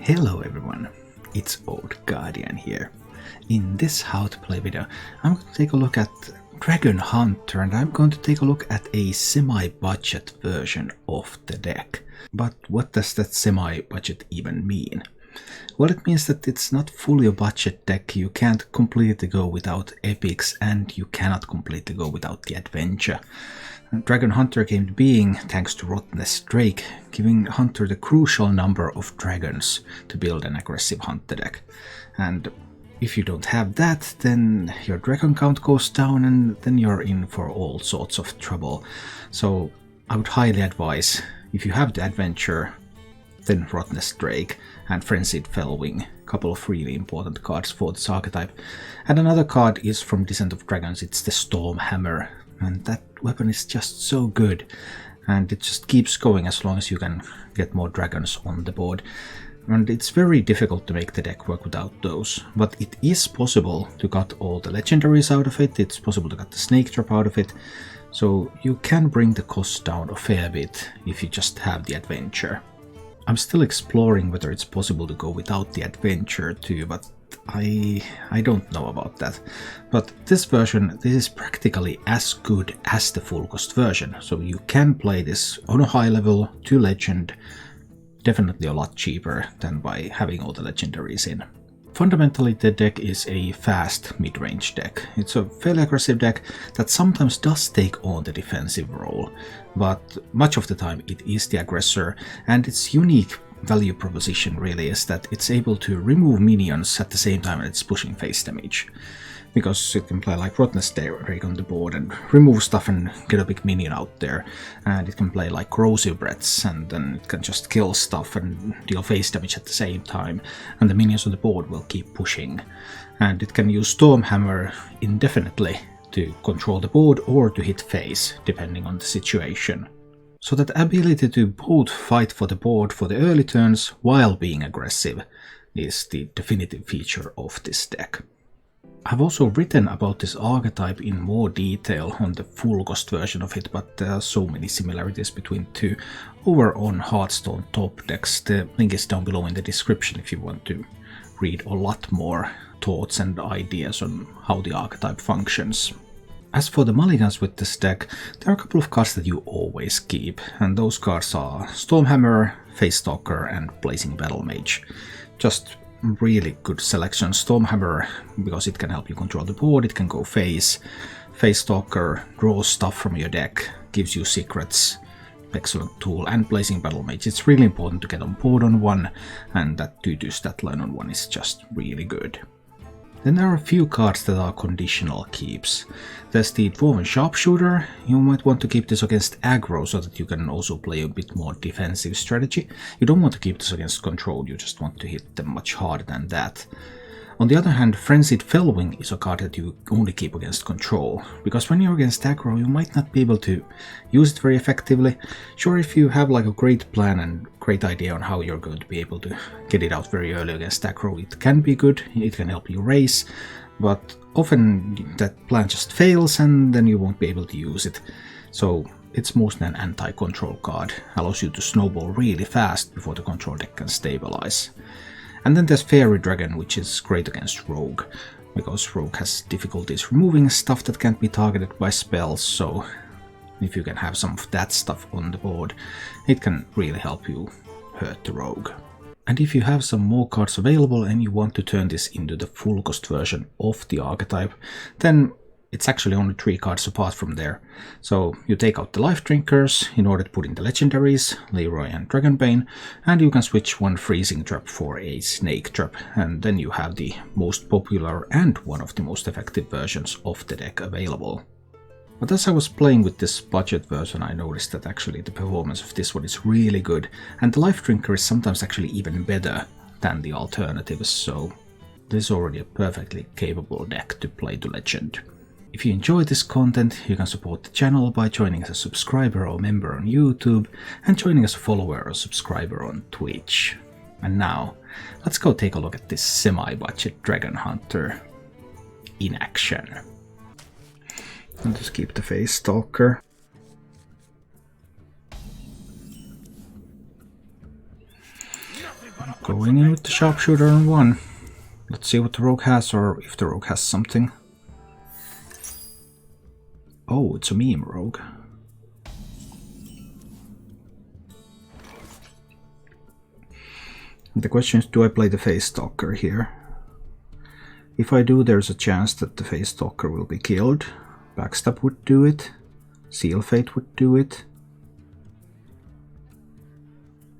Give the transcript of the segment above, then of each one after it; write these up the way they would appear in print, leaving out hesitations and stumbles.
Hello everyone, it's Old Guardian here. In this how to play video, I'm going to take a look at Dragon Hunter and I'm going to take a look at a semi-budget version of the deck. But what does that semi-budget even mean? Well, it means that it's not fully a budget deck, you can't completely go without epics and you cannot completely go without the adventure. Dragon Hunter came to being thanks to Rotnest Drake, giving Hunter the crucial number of dragons to build an aggressive hunter deck. And if you don't have that, then your dragon count goes down and then you're in for all sorts of trouble. So I would highly advise, if you have the adventure, then Rotnest Drake and Frenzied Fellwing, a couple of really important cards for this archetype. And another card is from Descent of Dragons, it's the Storm Hammer. And that weapon is just so good, and it just keeps going as long as you can get more dragons on the board. And it's very difficult to make the deck work without those, but it is possible to cut all the legendaries out of it, it's possible to cut the snake trap out of it, so you can bring the cost down a fair bit if you just have the adventure. I'm still exploring whether it's possible to go without the adventure too, but I don't know about that. But this version, this is practically as good as the full cost version, so you can play this on a high level to legend, definitely a lot cheaper than by having all the legendaries in. Fundamentally, the deck is a fast mid-range deck. It's a fairly aggressive deck that sometimes does take on the defensive role, but much of the time it is the aggressor, and its unique value proposition really is that it's able to remove minions at the same time that it's pushing face damage. Because it can play like Rotnest Drake on the board and remove stuff and get a big minion out there. And it can play like Corrosive Breaths and then it can just kill stuff and deal face damage at the same time. And the minions on the board will keep pushing. And it can use Stormhammer indefinitely to control the board or to hit face, depending on the situation. So that ability to both fight for the board for the early turns while being aggressive is the definitive feature of this deck. I've also written about this archetype in more detail on the full cost version of it, but there are so many similarities between the two over on Hearthstone top decks. The link is down below in the description if you want to read a lot more thoughts and ideas on how the archetype functions. As for the mulligans with this deck, there are a couple of cards that you always keep, and those cards are Stormhammer, Face Stalker and Blazing Battle Mage. Just really good selection. Stormhammer, because it can help you control the board, it can go face. Face Stalker draws stuff from your deck, gives you secrets, excellent tool, and Blazing Battle Mage. It's really important to get on board on one, and that 2/2 stat line on one is just really good. Then there are a few cards that are conditional keeps. There's the Dwarven Sharpshooter. You might want to keep this against aggro so that you can also play a bit more defensive strategy. You don't want to keep this against control, you just want to hit them much harder than that. On the other hand, Frenzied Fellwing is a card that you only keep against control, because when you're against aggro you might not be able to use it very effectively. Sure, if you have like a great plan and great idea on how you're going to be able to get it out very early against aggro, it can be good, it can help you race, but often that plan just fails and then you won't be able to use it. So it's mostly an anti-control card, allows you to snowball really fast before the control deck can stabilize. And then there's Fairy Dragon, which is great against Rogue, because Rogue has difficulties removing stuff that can't be targeted by spells, so if you can have some of that stuff on the board, it can really help you hurt the Rogue. And if you have some more cards available and you want to turn this into the full cost version of the archetype, then it's actually only 3 cards apart from there. So you take out the Life Drinkers in order to put in the legendaries, Leroy and Dragonbane, and you can switch one Freezing Trap for a Snake Trap, and then you have the most popular and one of the most effective versions of the deck available. But as I was playing with this budget version, I noticed that actually the performance of this one is really good, and the Life Drinker is sometimes actually even better than the alternatives, so this is already a perfectly capable deck to play to legend. If you enjoy this content, you can support the channel by joining as a subscriber or member on YouTube and joining as a follower or subscriber on Twitch. And now, let's go take a look at this semi-budget Dragon Hunter in action. I'll just keep the Face Stalker. Going in with the sharpshooter on 1. Let's see what the rogue has, or if the rogue has something. Oh, it's a meme rogue. The question is, do I play the Face Stalker here? If I do, there's a chance that the Face Stalker will be killed. Backstab would do it. Seal Fate would do it.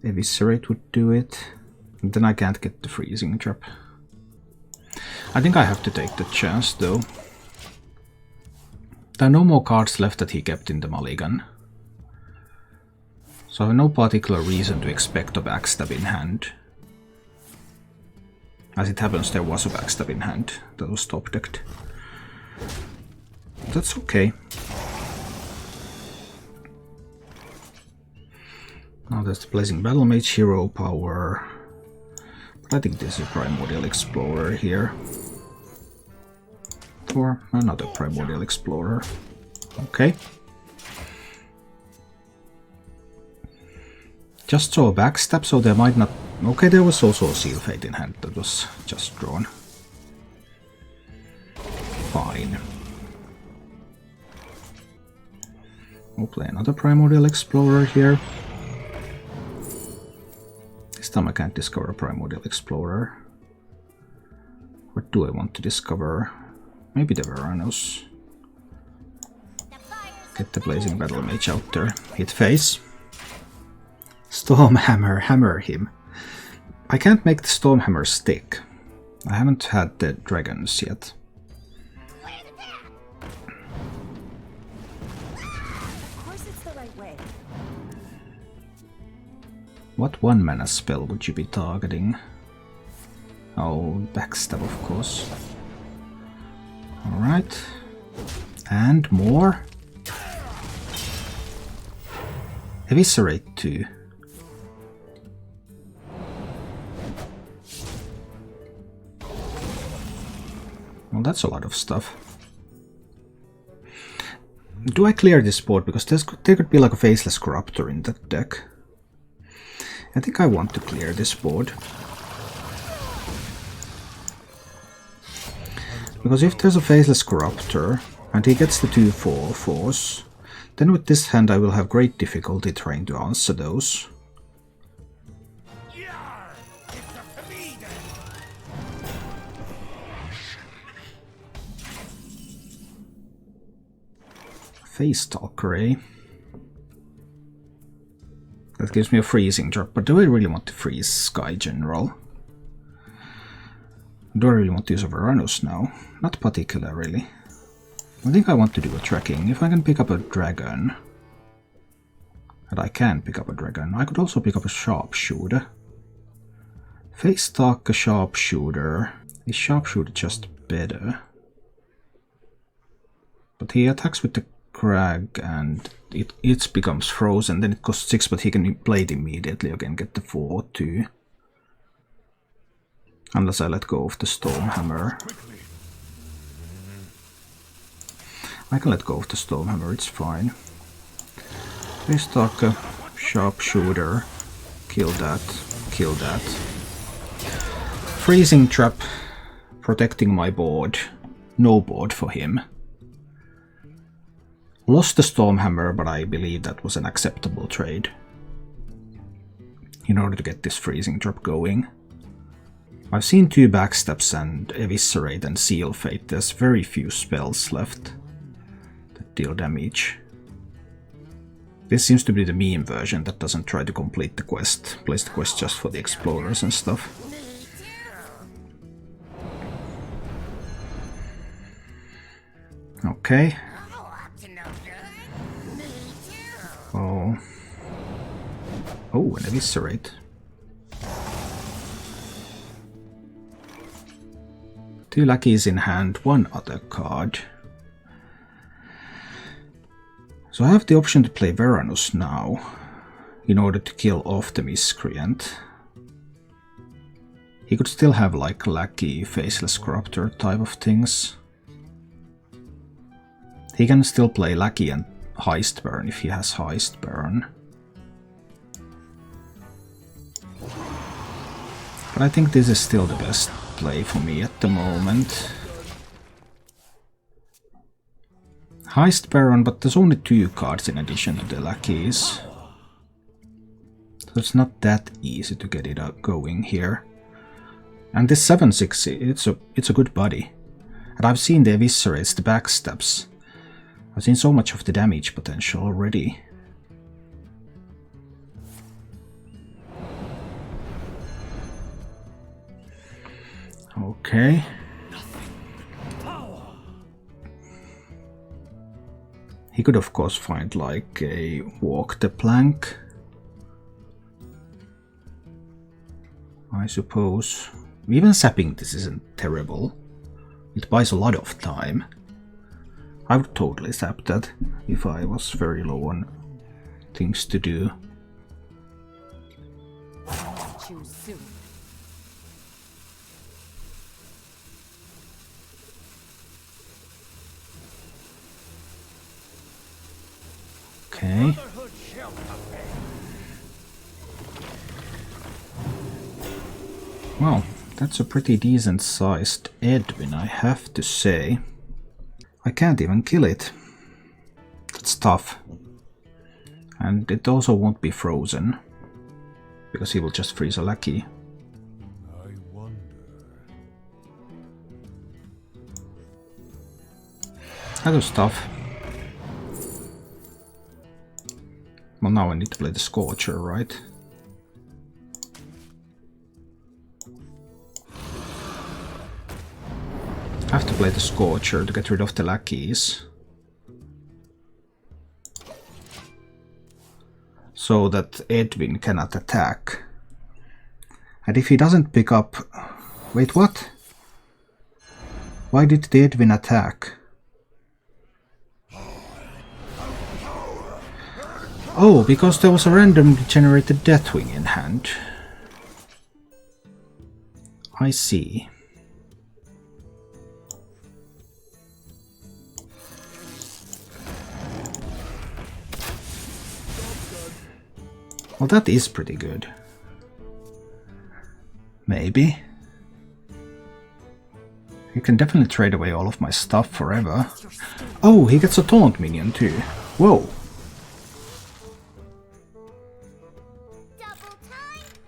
Eviscerate would do it. And then I can't get the freezing trap. I think I have to take the chance though. There are no more cards left that he kept in the Mulligan. So I have no particular reason to expect a backstab in hand. As it happens, there was a backstab in hand that was top decked. That's okay. Now there's the Blazing Battle Mage hero power. But I think this is Primordial Explorer here. Or another Primordial Explorer. Okay. Just saw a backstab, so there might not... Okay, there was also a Seal Fate in hand that was just drawn. Fine. We'll play another Primordial Explorer here. This time I can't discover a Primordial Explorer. What do I want to discover? Maybe the Veranos. Get the Blazing Battle Mage out there. Hit face. Stormhammer, hammer him. I can't make the Stormhammer stick. I haven't had the dragons yet. Of course it's the right way. What 1-mana spell would you be targeting? Oh, backstab, of course. Alright. And more. Eviscerate 2. Well, that's a lot of stuff. Do I clear this board? Because there could be like a Faceless Corruptor in that deck. I think I want to clear this board. Because if there's a Faceless Corruptor, and he gets the 2/4/4s, then with this hand I will have great difficulty trying to answer those. Face Stalker, eh? That gives me a freezing drop, but do I really want to freeze Sky General? Do I really want to use a Veranos now? Not particularly. I think I want to do a tracking. If I can pick up a dragon, and I can pick up a dragon, I could also pick up a Sharpshooter. Face Stalker, Sharpshooter. Is Sharpshooter just better? But he attacks with the Crag and it becomes frozen, then it costs 6, but he can play it immediately again, get the 4/2. Unless I let go of the Stormhammer. I can let go of the Stormhammer, it's fine. Face Stalker, Sharpshooter, kill that, kill that. Freezing Trap, protecting my board. No board for him. Lost the Stormhammer, but I believe that was an acceptable trade. In order to get this freezing drop going. I've seen 2 backstabs and Eviscerate and Seal Fate. There's very few spells left that deal damage. This seems to be the meme version that doesn't try to complete the quest. Plays the quest just for the explorers and stuff. Okay. Oh. Oh, an Eviscerate. 2 lackeys in hand, 1 other card. So I have the option to play Veranos now, in order to kill off the Miscreant. He could still have like lackey, Faceless Corruptor type of things. He can still play lackey and Heist Burn if he has Heist Burn. But I think this is still the best play for me at the moment. Heist Baron, but there's only 2 cards in addition to the lackeys. So it's not that easy to get it going here. And this 7/6, it's a good body. And I've seen the eviscerates, the backstabs. I've seen so much of the damage potential already. Okay. He could of course find like a walk the plank, I suppose. Even sapping this isn't terrible. It buys a lot of time. I would totally sap that if I was very low on things to do. Choose soon. Okay. Well, that's a pretty decent sized Edwin, I have to say. I can't even kill it. That's tough. And it also won't be frozen, because he will just freeze a lackey. I wonder. That was tough. Well, now I need to play the Scorcher, right? I have to play the Scorcher to get rid of the lackeys. So that Edwin cannot attack. And if he doesn't pick up... Wait, what? Why did the Edwin attack? Oh, because there was a randomly generated Deathwing in hand. I see. Well, that is pretty good. Maybe. You can definitely trade away all of my stuff forever. Oh, he gets a taunt minion too. Whoa.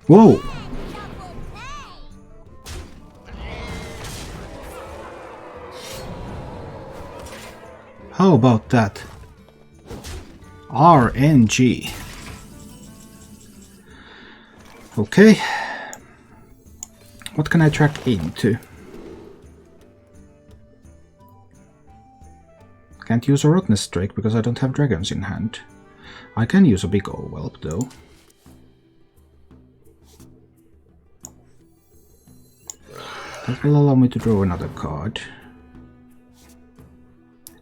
Whoa! How about that? RNG. Okay. What can I track into? Can't use a Rottenness Drake because I don't have dragons in hand. I can use a big Whelp though. That will allow me to draw another card.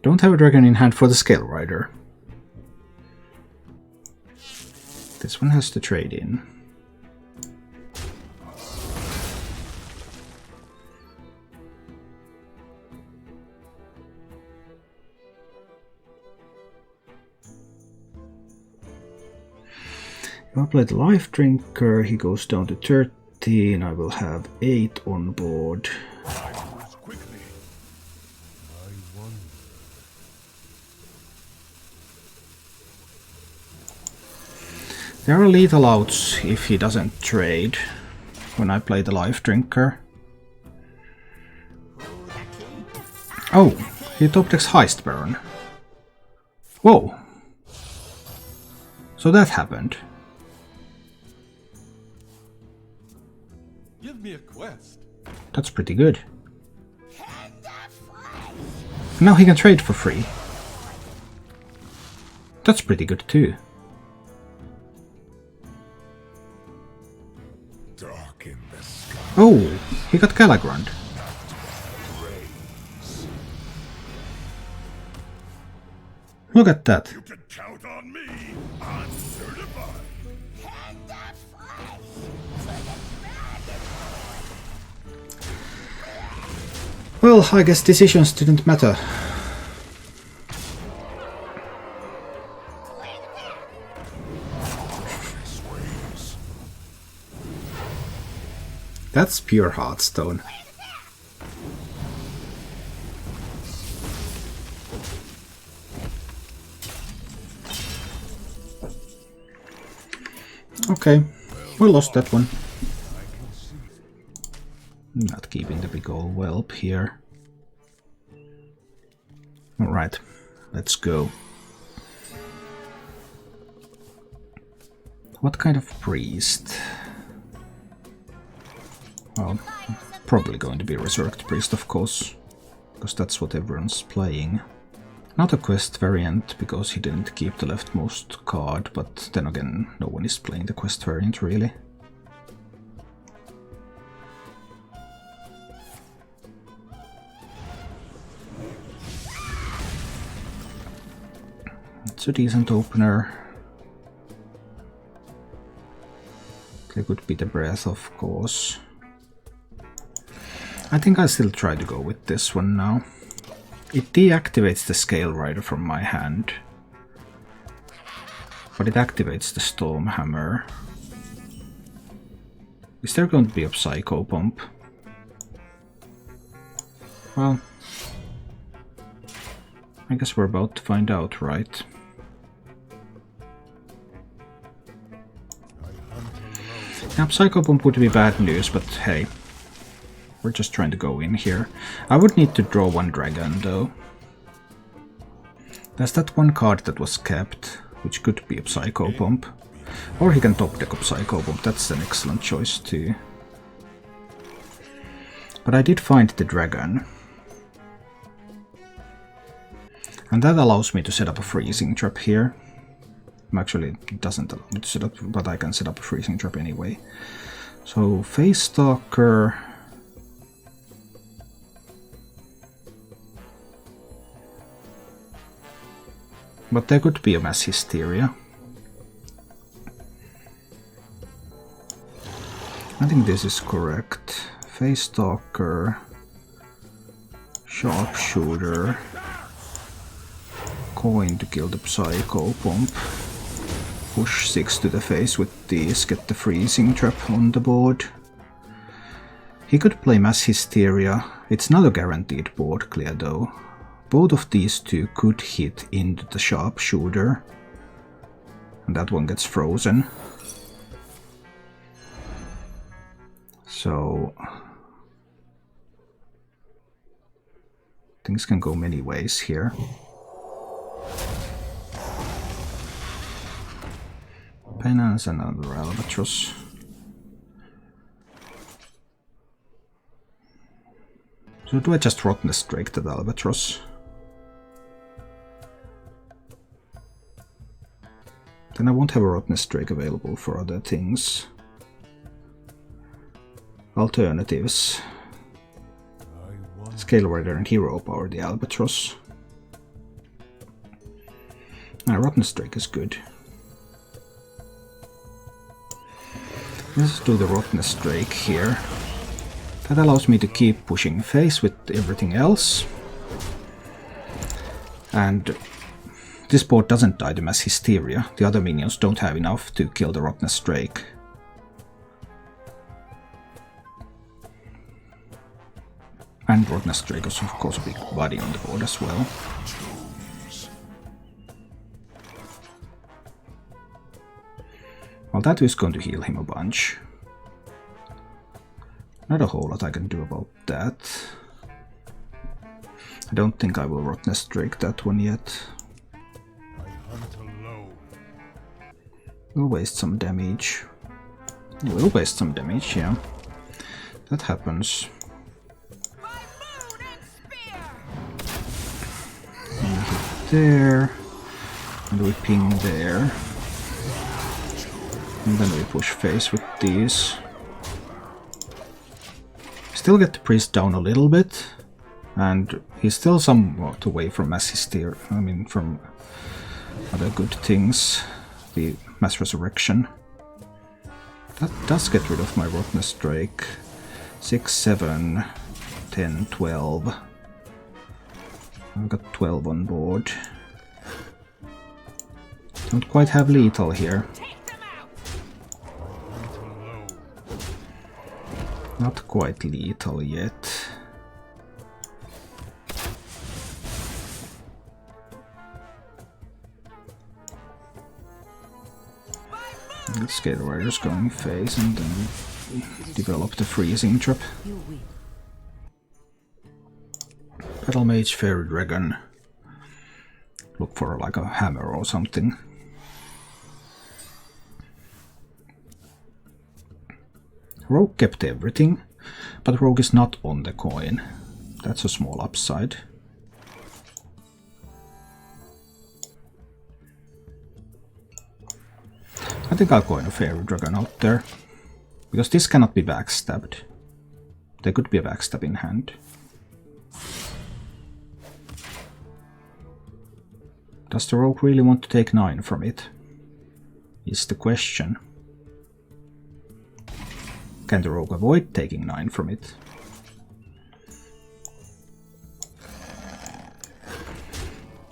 Don't have a dragon in hand for the Scale Rider. This one has to trade in. If I play the Life Drinker, he goes down to 13. I will have 8 on board. There are lethal outs if he doesn't trade when I play the Life Drinker. Oh, he top decks Heist Baron. Whoa. So that happened. Give me a quest. That's pretty good. Now he can trade for free. That's pretty good too. Oh, he got Galakrond. Look at that. You can count on me. I'm certified. Well, I guess decisions didn't matter. That's pure Hearthstone. Okay, we lost that one. Not keeping the big old whelp here. Alright, let's go. What kind of priest? Well, probably going to be Resurrect Priest, of course, because that's what everyone's playing. Not a quest variant, because he didn't keep the leftmost card, but then again, no one is playing the quest variant, really. It's a decent opener. It could be the Breath, of course. I think I'll still try to go with this one now. It deactivates the Scale Rider from my hand, but it activates the Storm Hammer. Is there going to be a Psycho Pump? Well, I guess we're about to find out, right? Now, Psycho Pump would be bad news, but hey, we're just trying to go in here. I would need to draw one dragon, though. There's that one card that was kept, which could be a Psycho Pump. Or he can top deck a Psycho Pump, that's an excellent choice too. But I did find the dragon. And that allows me to set up a freezing trap here. Actually, it doesn't allow me to set up, but I can set up a freezing trap anyway. So, Face Stalker. But there could be a Mass Hysteria. I think this is correct. Face Stalker. Sharpshooter. Coin to kill the Psycho Pump. Push 6 to the face with these, get the freezing trap on the board. He could play Mass Hysteria. It's not a guaranteed board clear though. Both of these two could hit into the Sharpshooter. And that one gets frozen. So things can go many ways here. Penance and another Albatross. So do I just Rottenness Drake that Albatross? Then I won't have a Rottenness Drake available for other things. Alternatives. Scale Rider and Hero Power the Albatross. Rottenness Drake is good. Let's do the Rottenness Drake here. That allows me to keep pushing face with everything else. And this board doesn't die to Mass Hysteria. The other minions don't have enough to kill the Rottenness Drake. And Rottenness Drake is of course a big body on the board as well. Well, that is going to heal him a bunch. Not a whole lot I can do about that. I don't think I will Rottenness Drake that one yet. We'll waste some damage. We'll waste some damage, yeah. That happens. And we hit there. And we ping there. And then we push face with these. Still get the priest down a little bit. And he's still somewhat away from Mass Hysteria. I mean, from other good things. The Mass Resurrection. That does get rid of my Rottenness Drake. 6, 7, 10, 12. I've got 12 on board. Don't quite have lethal here. Not quite lethal yet. The Scale Rider's going phase and then develop the freezing trap. Battle Mage, Fairy Dragon. Look for like a hammer or something. Rogue kept everything, but Rogue is not on the coin. That's a small upside. I think I'll coin a Fairy Dragon out there, because this cannot be backstabbed. There could be a backstab in hand. Does the Rogue really want to take 9 from it? Is the question. Can the Rogue avoid taking 9 from it?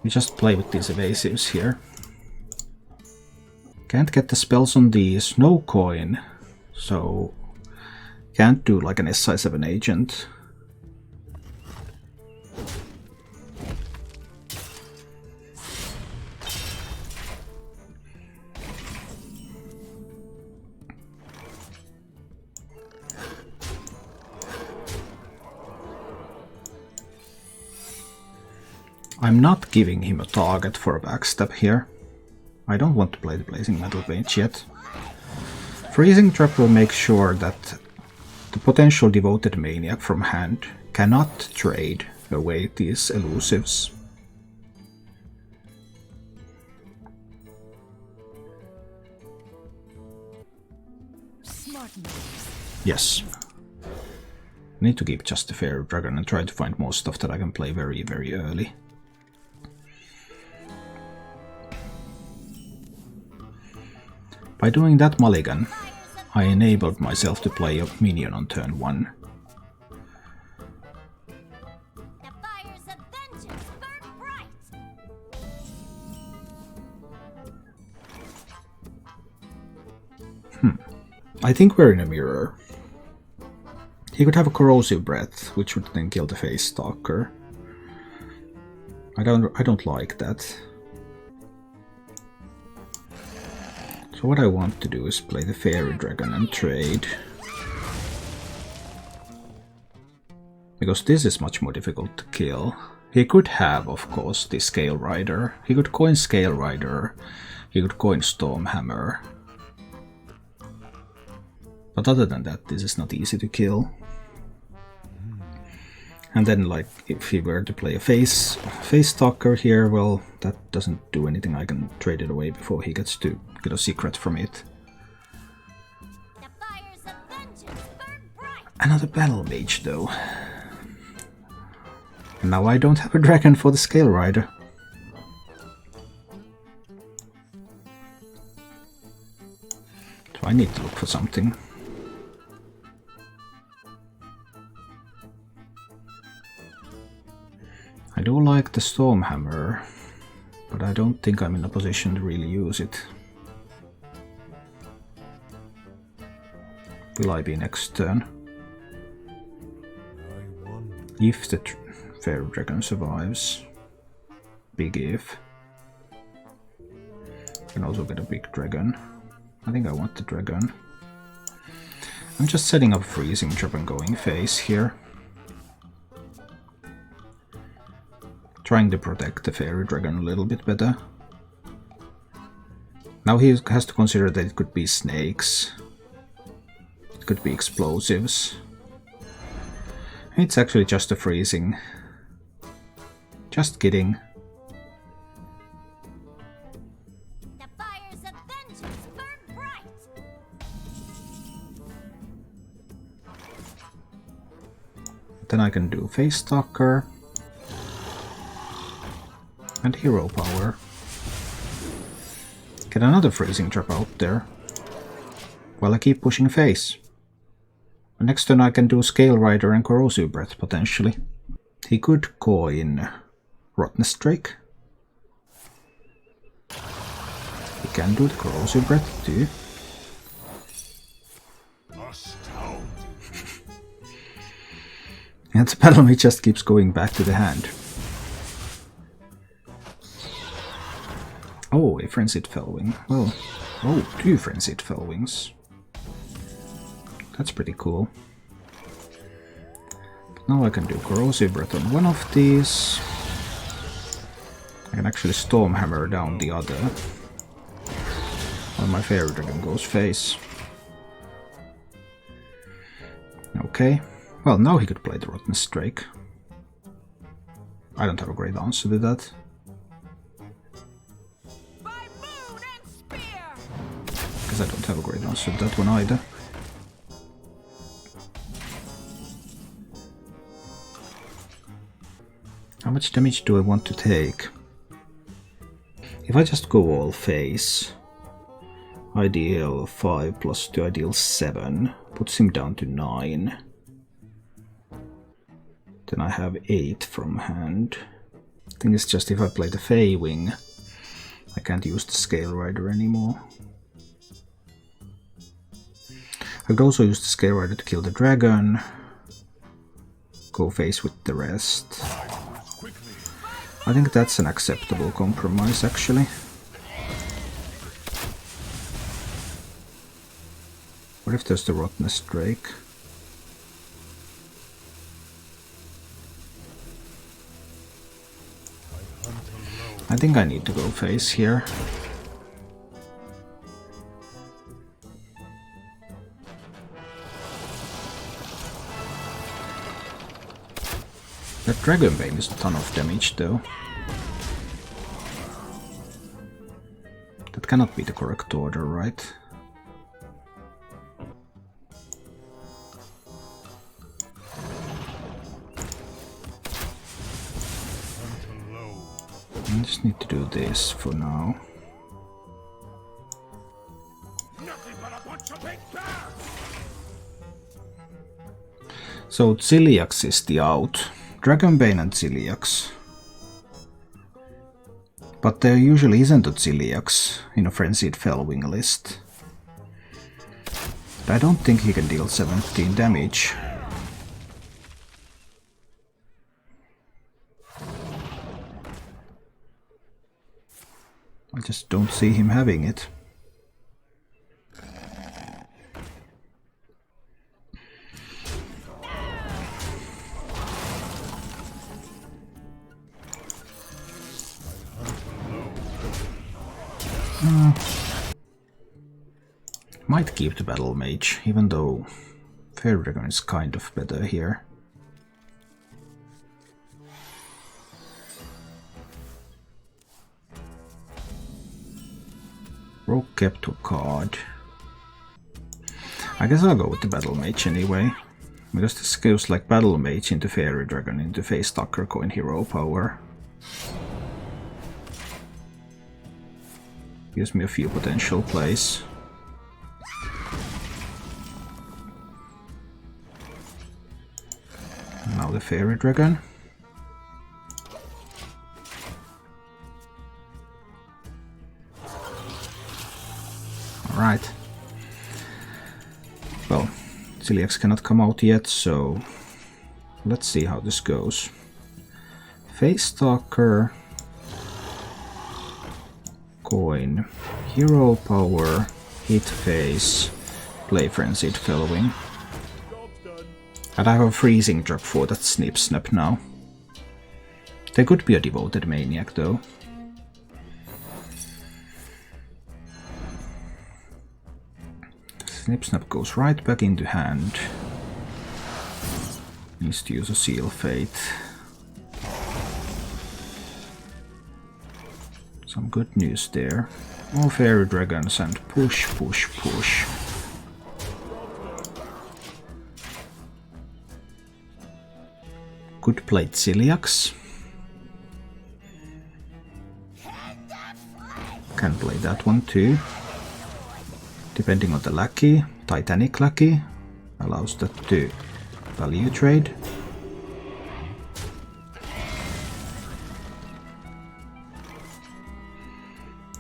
We just play with these evasives here. Can't get the spells on these, no coin, so can't do like an SI7 agent. I'm not giving him a target for a backstab here. I don't want to play the Blazing Metal Mage yet. Freezing Trap will make sure that the potential Devoted Maniac from hand cannot trade away these elusives. Yes. I need to keep just the Fairy Dragon and try to find more stuff that I can play very, very early. By doing that mulligan, I enabled myself to play a minion on turn 1. I think we're in a mirror. He could have a Corrosive Breath, which would then kill the Face Stalker. I don't like that. So what I want to do is play the Fairy Dragon and trade. Because this is much more difficult to kill. He could have, of course, the Scale Rider. He could coin Scale Rider. He could coin Stormhammer. But other than that, this is not easy to kill. And then, like, if he were to play a Face Stalker here, well, that doesn't do anything. I can trade it away before he gets to get a secret from it. Another Battle Mage, though. And now I don't have a dragon for the Scale Rider. So I need to look for something. I do like the Stormhammer, but I don't think I'm in a position to really use it. Will I be next turn? If the Fairy Dragon survives. Big if. Can also get a big dragon. I think I want the dragon. I'm just setting up Freezing Trap and going face here. Trying to protect the Fairy Dragon a little bit better. Now he has to consider that it could be snakes. It could be explosives. It's actually just a freezing. Just kidding. The fires of vengeance burn bright. Then I can do Face Stalker. And Hero Power. Get another Freezing Trap out there. While I keep pushing face. Next turn I can do Scale Rider and Corrosive Breath potentially. He could coin Rottnest Drake. He can do the Corrosive Breath too. And the Battle Mage just keeps going back to the hand. Oh, a Frenzied Fellwing. Well, oh, 2 Frenzied Fellwings. That's pretty cool. But now I can do Corrosive Breath on one of these. I can actually Stormhammer down the other. While my Fairy Dragon goes face. Okay. Well, now he could play the Rotten Strike. I don't have a great answer to that. Because I don't have a great answer to that one either. How much damage do I want to take? If I just go all face, ideal 5 plus 2 ideal 7, puts him down to 9. Then I have 8 from hand. Thing is just if I play the Fey Wing, I can't use the Scale Rider anymore. I could also use the Scale Rider to kill the dragon. Go face with the rest. I think that's an acceptable compromise, actually. What if there's the Rottenness Drake? I think I need to go face here. That Dragonbane is a ton of damage though. That cannot be the correct order, right? I just need to do this for now. So Ziliax is the out. Dragonbane and Ziliax. But there usually isn't a Ziliax in a Frenzied Fellwing list. But I don't think he can deal 17 damage. I just don't see him having it. Might keep the Battle Mage, even though Fairy Dragon is kind of better here. Rogue kept to a card. I guess I'll go with the Battle Mage anyway, because this goes like Battle Mage into Fairy Dragon into Face Tucker coin hero power. Gives me a few potential plays. Now the Fairy Dragon. Alright. Well, Ziliax cannot come out yet, so let's see how this goes. Face Stalker, coin, hero power, hit face, play Frenzied Fellwing. And I have a freezing drop for that Snip Snap now. They could be a Devoted Maniac though. Snip Snap goes right back into hand. Needs to use a Seal Fate. Some good news there. More Fairy Dragons and push, push, push. Could play Ziliax. Can play that one too. Depending on the lucky, Titanic lucky allows that to value trade.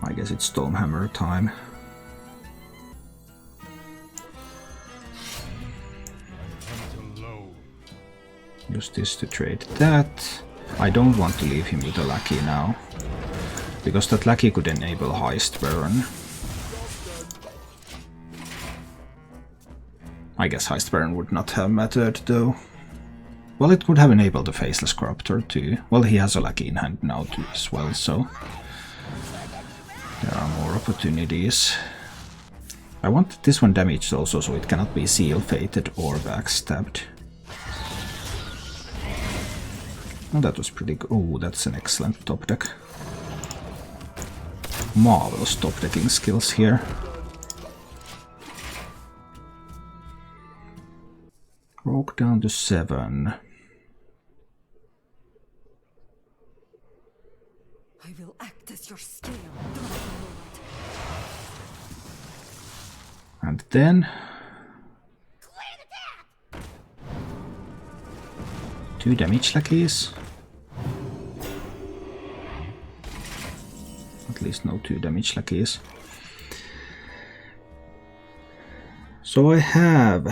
I guess it's Stormhammer time. Use this to trade that. I don't want to leave him with a lackey now, because that lackey could enable Heist Baron. I guess Heist Baron would not have mattered though. Well, it could have enabled the Faceless Corruptor too. Well, he has a lackey in hand now too as well, so there are more opportunities. I want this one damaged also, so it cannot be Seal Fated or backstabbed. Oh, that was pretty good. Oh, that's an excellent top deck. Marvelous top decking skills here. Rogue down to 7. I will act as your scale. And then 2 damage lackeys. At least no 2 damage lackeys. So I have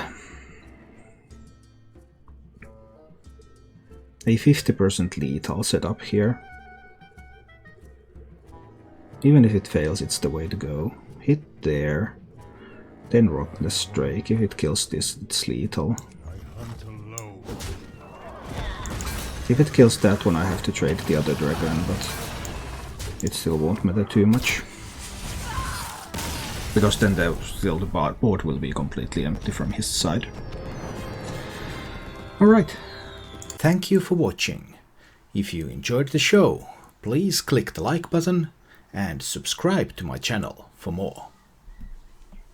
a 50% lethal setup here. Even if it fails, it's the way to go. Hit there, then Rottless Drake. If it kills this, it's lethal. If it kills that one, I have to trade the other dragon, but it still won't matter too much. Because then still the board will be completely empty from his side. Alright. Thank you for watching. If you enjoyed the show, please click the like button and subscribe to my channel for more.